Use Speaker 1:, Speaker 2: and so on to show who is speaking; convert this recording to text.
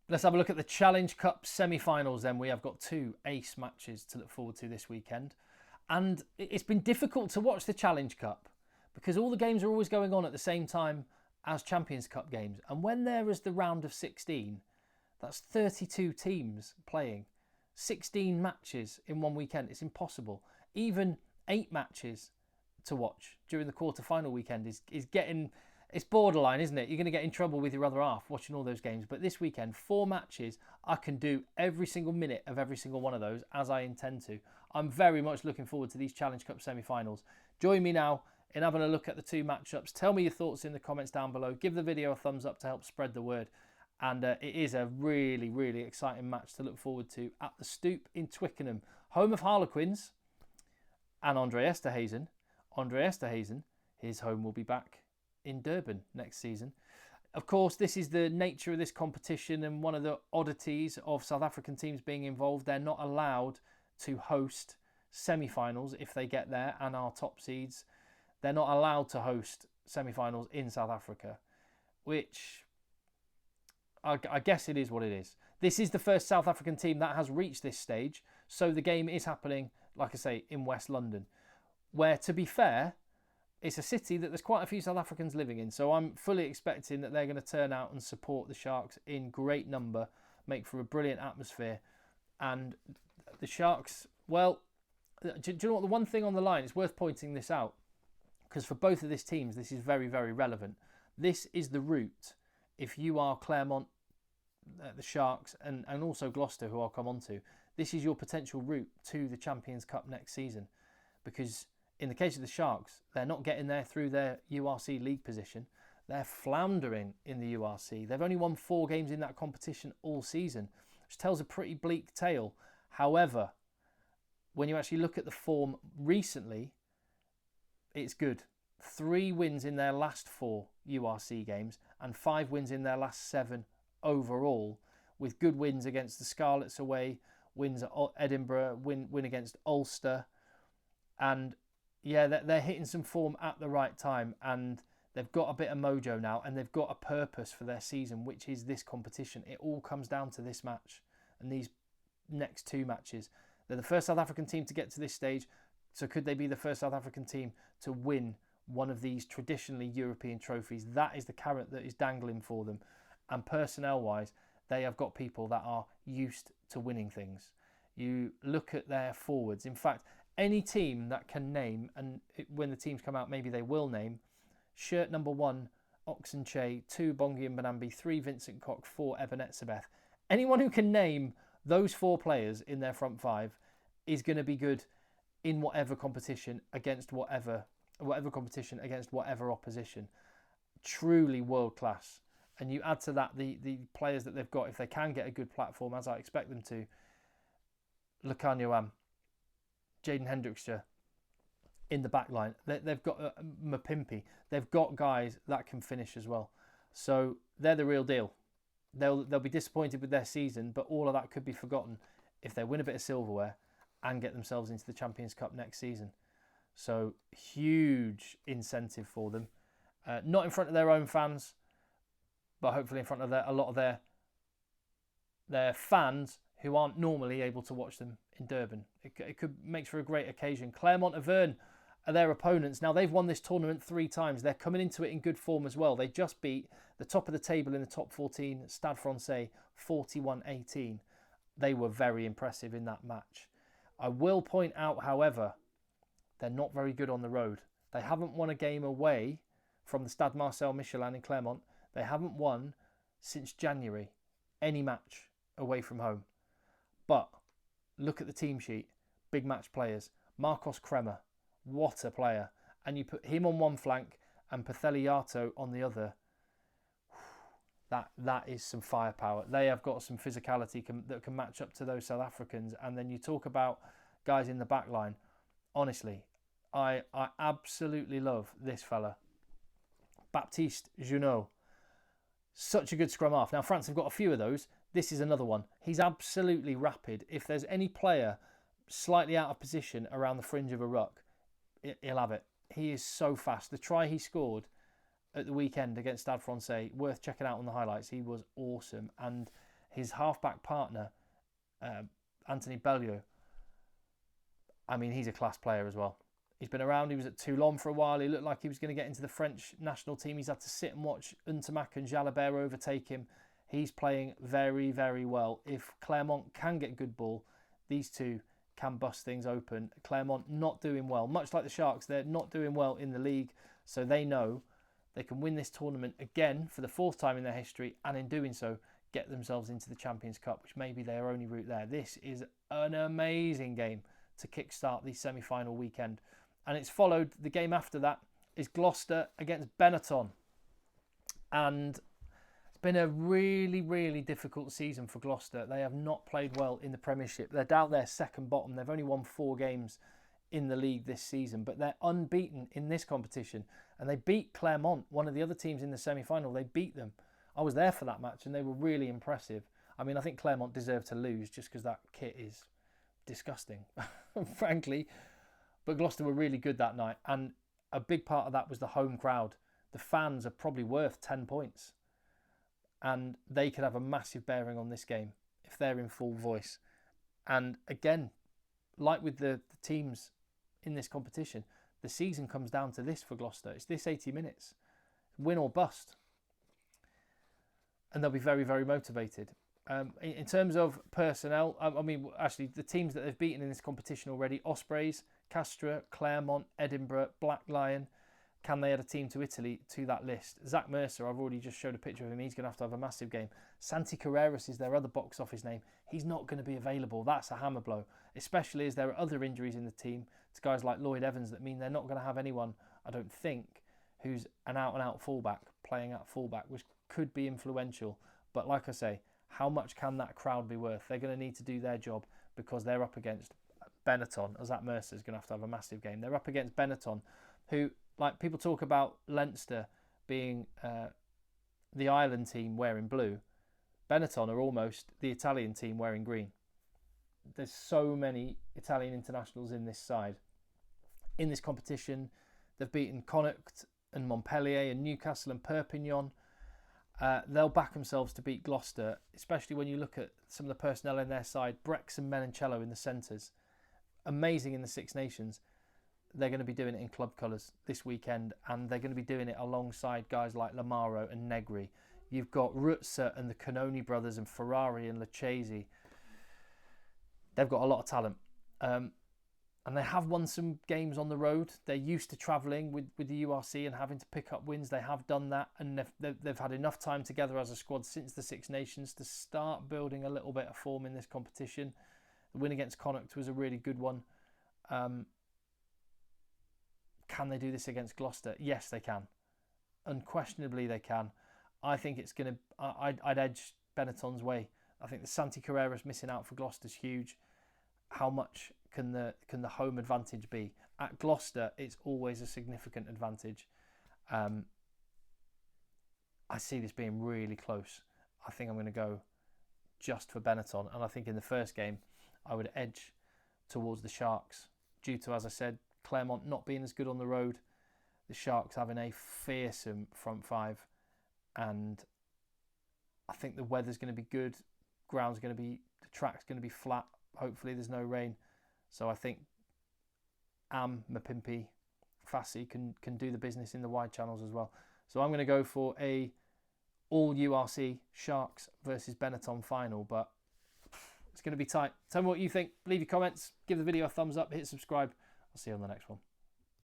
Speaker 1: Let's have a look at the Challenge Cup semi-finals then. We have got two ace matches to look forward to this weekend. And it's been difficult to watch the Challenge Cup because all the games are always going on at the same time as Champions Cup games. And when there is the round of 16, that's 32 teams playing. 16 matches in one weekend. It's impossible. Even 8 matches to watch during the quarter-final weekend is getting... It's borderline, isn't it? You're going to get in trouble with your other half watching all those games. But this weekend, 4 matches, I can do every single minute of every single one of those as I intend to. I'm very much looking forward to these Challenge Cup semi-finals. Join me now in having a look at the 2 matchups. Tell me your thoughts in the comments down below. Give the video a thumbs up to help spread the word. And it is a really, really exciting match to look forward to at the Stoop in Twickenham. Home of Harlequins and Andre Esterhazen. Andre Esterhazen, his home will be back in Durban next season. Of course, this is the nature of this competition, and one of the oddities of South African teams being involved, they're not allowed to host semi-finals if they get there and are top seeds. They're not allowed to host semi-finals in South Africa, which I guess it is what it is. This is the first South African team that has reached this stage, so the game is happening, like I say, in West London, where, to be fair, it's a city that there's quite a few South Africans living in, so I'm fully expecting that they're going to turn out and support the Sharks in great number, make for a brilliant atmosphere. And the Sharks, well, do you know what? The one thing on the line, it's worth pointing this out, because for both of these teams, this is very, very relevant. This is the route, if you are Clermont, the Sharks, and also Gloucester, who I'll come on to, this is your potential route to the Champions Cup next season, because in the case of the Sharks, they're not getting there through their URC league position. They're floundering in the URC. They've only won 4 games in that competition all season, which tells a pretty bleak tale. However, when you actually look at the form recently, it's good. 3 wins in their last 4 URC games and 5 wins in their last 7 overall, with good wins against the Scarlets away, wins at Edinburgh, win against Ulster, and yeah, they're hitting some form at the right time, and they've got a bit of mojo now, and they've got a purpose for their season, which is this competition. It all comes down to this match and these next 2 matches. They're the first South African team to get to this stage, so could they be the first South African team to win one of these traditionally European trophies? That is the carrot that is dangling for them. And personnel-wise, they have got people that are used to winning things. You look at their forwards. In fact, any team that can name, and when the teams come out, maybe they will name, shirt number 1, Oxenche, 2, Bongi and Banambi, 3, Vincent Koch, 4, Ebenetzebeth. Anyone who can name those 4 players in their front 5 is going to be good in whatever competition against whatever competition against whatever opposition. Truly world class. And you add to that the players that they've got, if they can get a good platform, as I expect them to. Lekanyoam, Jaden Hendrickster in the back line. They've got Mapimpi. They've got guys that can finish as well. So they're the real deal. They'll be disappointed with their season, but all of that could be forgotten if they win a bit of silverware and get themselves into the Champions Cup next season. So huge incentive for them. Not in front of their own fans, but hopefully in front of a lot of their fans who aren't normally able to watch them in Durban. It could make for a great occasion. Clermont Auvergne are their opponents. Now, they've won this tournament 3 times. They're coming into it in good form as well. They just beat the top of the table in the top 14, Stade Francais, 41-18. They were very impressive in that match. I will point out, however, they're not very good on the road. They haven't won a game away from the Stade Marcel Michelin in Clermont. They haven't won since January any match away from home. But look at the team sheet. Big match players. Marcos Kremer, what a player. And you put him on one flank and Patheliato on the other. That is some firepower. They have got some physicality that can match up to those South Africans. And then you talk about guys in the back line. Honestly, I absolutely love this fella. Baptiste Junot. Such a good scrum half. Now, France have got a few of those. This is another one. He's absolutely rapid. If there's any player slightly out of position around the fringe of a ruck, he'll have it. He is so fast. The try he scored at the weekend against Stade Francais, worth checking out on the highlights. He was awesome. And his half-back partner, Anthony Belleau, I mean, he's a class player as well. He's been around. He was at Toulon for a while. He looked like he was going to get into the French national team. He's had to sit and watch Untermack and Jalabert overtake him. He's playing very, very well. If Clermont can get good ball, these two can bust things open. Clermont not doing well. Much like the Sharks, they're not doing well in the league. So they know they can win this tournament again for the 4th time in their history. And in doing so, get themselves into the Champions Cup, which may be their only route there. This is an amazing game to kickstart the semi-final weekend. And it's followed, the game after that is Gloucester against Benetton. And it's been a really, really difficult season for Gloucester. They have not played well in the Premiership. They're down there second bottom. They've only won 4 games in the league this season, but they're unbeaten in this competition. And they beat Clermont, one of the other teams in the semi-final. They beat them. I was there for that match and they were really impressive. I mean, I think Clermont deserved to lose just because that kit is disgusting, frankly. But Gloucester were really good that night, and a big part of that was the home crowd. The fans are probably worth 10 points, and they could have a massive bearing on this game if they're in full voice. And again, like with the teams in this competition, the season comes down to this for Gloucester. It's this 80 minutes, win or bust. And they'll be very, very motivated. In terms of personnel, I mean, actually, the teams that they've beaten in this competition already: Ospreys, Castres, Clermont, Edinburgh, Black Lion. Can they add a team to Italy to that list? Zach Mercer, I've already just showed a picture of him. He's going to have a massive game. Santi Carreras is their other box office name. He's not going to be available. That's a hammer blow, especially as there are other injuries in the team to guys like Lloyd Evans that mean they're not going to have anyone, I don't think, who's an out-and-out fullback playing at fullback, which could be influential. But like I say, how much can that crowd be worth? They're going to need to do their job because they're up against Benetton. Zach Mercer is going to have a massive game. They're up against Benetton, who, like, people talk about Leinster being the Ireland team wearing blue. Benetton are almost the Italian team wearing green. There's so many Italian internationals in this side. In this competition, they've beaten Connacht and Montpellier and Newcastle and Perpignan. They'll back themselves to beat Gloucester, especially when you look at some of the personnel in their side. Brex and Menoncello in the centres. Amazing in the Six Nations. They're going to be doing it in club colours this weekend, and they're going to be doing it alongside guys like Lamaro and Negri. You've got Rutzer and the Canoni brothers and Ferrari and Lucchesi. They've got a lot of talent. And they have won some games on the road. They're used to travelling with the URC and having to pick up wins. They have done that, and they've had enough time together as a squad since the Six Nations to start building a little bit of form in this competition. The win against Connacht was a really good one. Can they do this against Gloucester? Yes, they can. Unquestionably, they can. I think it's going to... I'd edge Benetton's way. I think the Santi Carreras missing out for Gloucester's huge. How much can the home advantage be? At Gloucester, it's always a significant advantage. I see this being really close. I think I'm going to go just for Benetton. And I think in the first game, I would edge towards the Sharks due to, as I said, Clermont not being as good on the road, the Sharks having a fearsome front five, and I think the weather's going to be good. The track's going to be flat. Hopefully there's no rain. So I think Mapimpi, Fassi can do the business in the wide channels as well. So I'm going to go for a all URC Sharks versus Benetton final, but it's going to be tight. Tell me what you think. Leave your comments. Give the video a thumbs up. Hit subscribe. I'll see you on the next one.